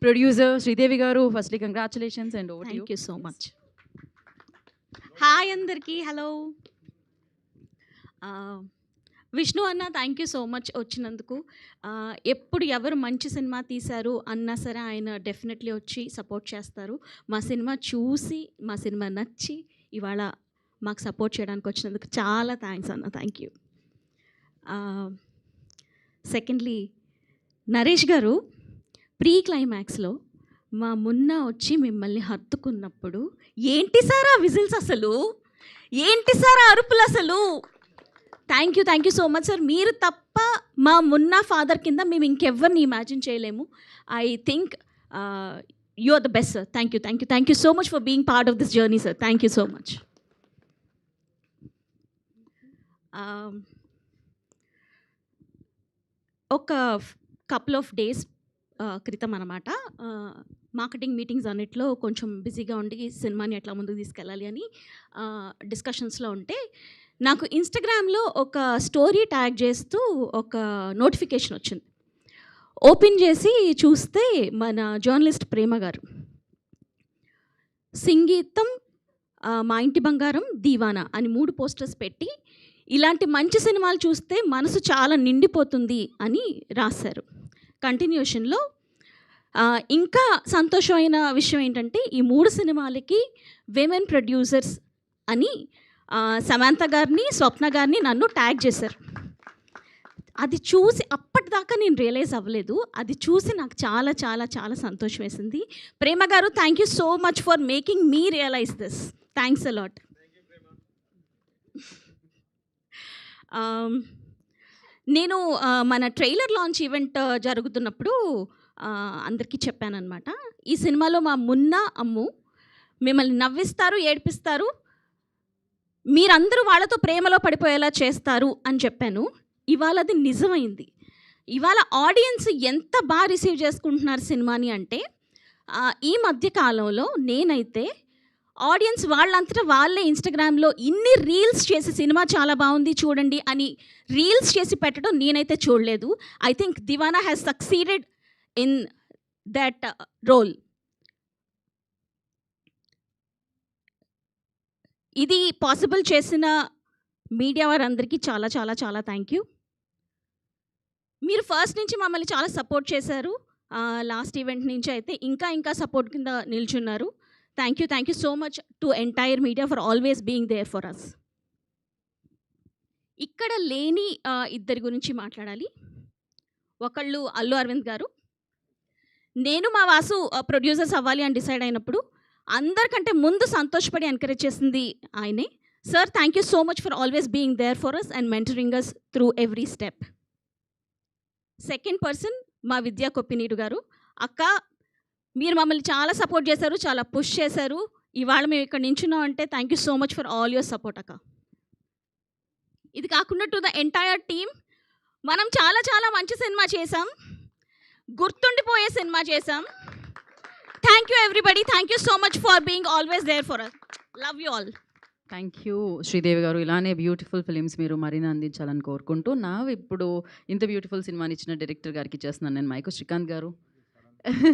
Producer Sridevi గారు, firstly congratulations and over to you. Thank you so much. Hi అందరికీ, hello. Vishnu అన్న, thank you so much వచ్చినందుకు. ఎప్పుడు ఎవరు మంచి సినిమా తీశారు అన్నా సరే ఆయన డెఫినెట్లీ వచ్చి సపోర్ట్ చేస్తారు. మా సినిమా చూసి, మా సినిమా నచ్చి ఇవాళ మాకు సపోర్ట్ చేయడానికి వచ్చినందుకు చాలా థ్యాంక్స్ అన్న, థ్యాంక్ యూ. సెకండ్లీ, నరేష్ గారు ప్రీ క్లైమాక్స్లో మా మున్న వచ్చి మిమ్మల్ని హత్తుకున్నప్పుడు ఏంటి సార్ ఆ విజిల్స్, అసలు ఏంటి సార్ ఆ అరుపులు అసలు. Thank you so much sir. మీరు తప్ప మా మున్నా ఫాదర్ కింద మేము ఇంకెవ్వరిని ఇమాజిన్ చేయలేము. I think you are the best sir. Thank you so much for being part of this journey sir. Thank you so much. ఒక కపుల్ ఆఫ్ డేస్ క్రితం అనమాట, మార్కెటింగ్ మీటింగ్స్ అన్నిట్లో కొంచెం బిజీగా ఉండి సినిమాని ఎట్లా ముందుకు తీసుకెళ్ళాలి అని డిస్కషన్స్లో ఉంటే నాకు ఇన్స్టాగ్రామ్లో ఒక స్టోరీ ట్యాగ్ చేస్తూ ఒక నోటిఫికేషన్ వచ్చింది. ఓపెన్ చేసి చూస్తే మన జర్నలిస్ట్ ప్రేమ గారు సంగీతం, మా ఇంటి బంగారం, దీవానా అని 3 పోస్టర్స్ పెట్టి ఇలాంటి మంచి సినిమాలు చూస్తే మనసు చాలా నిండిపోతుంది అని రాశారు. కంటిన్యూషన్లో ఇంకా సంతోషమైన విషయం ఏంటంటే ఈ 3 సినిమాలకి విమెన్ ప్రొడ్యూసర్స్ అని సమంత గారిని, స్వప్న గారిని, నన్ను ట్యాగ్ చేశారు. అది చూసి అప్పటిదాకా నేను రియలైజ్ అవ్వలేదు. అది చూసి నాకు చాలా చాలా చాలా సంతోషం వేసింది. ప్రేమ గారు, thank you so much for making me realise this. Thanks a lot. నేను మన ట్రైలర్ లాంచ్ ఈవెంట్ జరుగుతున్నప్పుడు అందరికీ చెప్పానన్నమాట, ఈ సినిమాలో మా మున్నా, అమ్ము మిమ్మల్ని నవ్విస్తారు, ఏడిపిస్తారు, మీరందరూ వాళ్ళతో ప్రేమలో పడిపోయేలా చేస్తారు అని చెప్పాను. ఇవాళ అది నిజమైంది. ఇవాళ ఆడియన్స్ ఎంత బాగా రిసీవ్ చేసుకుంటున్నారు సినిమాని అంటే, ఈ మధ్య కాలంలో నేనైతే ఆడియన్స్ వాళ్ళంతటా వాళ్ళే ఇన్స్టాగ్రామ్లో ఇన్ని రీల్స్ చేసి సినిమా చాలా బాగుంది చూడండి అని రీల్స్ చేసి పెట్టడం నేనైతే చూడలేదు. I think Diwana has succeeded in that role. ఇది పాసిబుల్ చేసిన మీడియా వారందరికీ చాలా చాలా చాలా థ్యాంక్ యూ. మీరు ఫస్ట్ నుంచి మమ్మల్ని చాలా సపోర్ట్ చేశారు. లాస్ట్ ఈవెంట్ నుంచి అయితే ఇంకా సపోర్ట్ కింద నిల్చున్నారు. Thank you so much to entire media for always being there for us. ఇక్కడ లేని ఇద్దరి గురించి మాట్లాడాలి. ఒకళ్ళు అల్లు అరవింద్ గారు. నేను మా వాసు ప్రొడ్యూసర్స్ అవ్వాలి అని డిసైడ్ అయినప్పుడు అందరికంటే ముందు సంతోషపడి ఎంకరేజ్ చేసింది ఆయనే. Sir, thank you so much for always being there for us and mentoring us through every step. Second person మా విద్యా కొప్పినీడు గారు. అక్క, మీరు మమ్మల్ని చాలా సపోర్ట్ చేశారు, చాలా పుష్ చేశారు. ఇవాళ మేము ఇక్కడ నించున్నాం అంటే thank you so much for all your support అక్క. ఇది కాకుండా టు ద ఎంటైర్ టీమ్, మనం చాలా చాలా మంచి సినిమా చేసాం, గుర్తుండిపోయే సినిమా చేసాం. Thank you everybody. Thank you so much for being always there for us. Love you all. Thank you Sridevi గారు. ఇలానే బ్యూటిఫుల్ ఫిలిమ్స్ మీరు మరిన్ని అందించాలని కోరుకుంటూ, ఇప్పుడు ఇంత బ్యూటిఫుల్ సినిమాని ఇచ్చిన డైరెక్టర్ గారికి ఇచ్చేస్తున్నాను నేను మైకు. శ్రీకాంత్ గారు.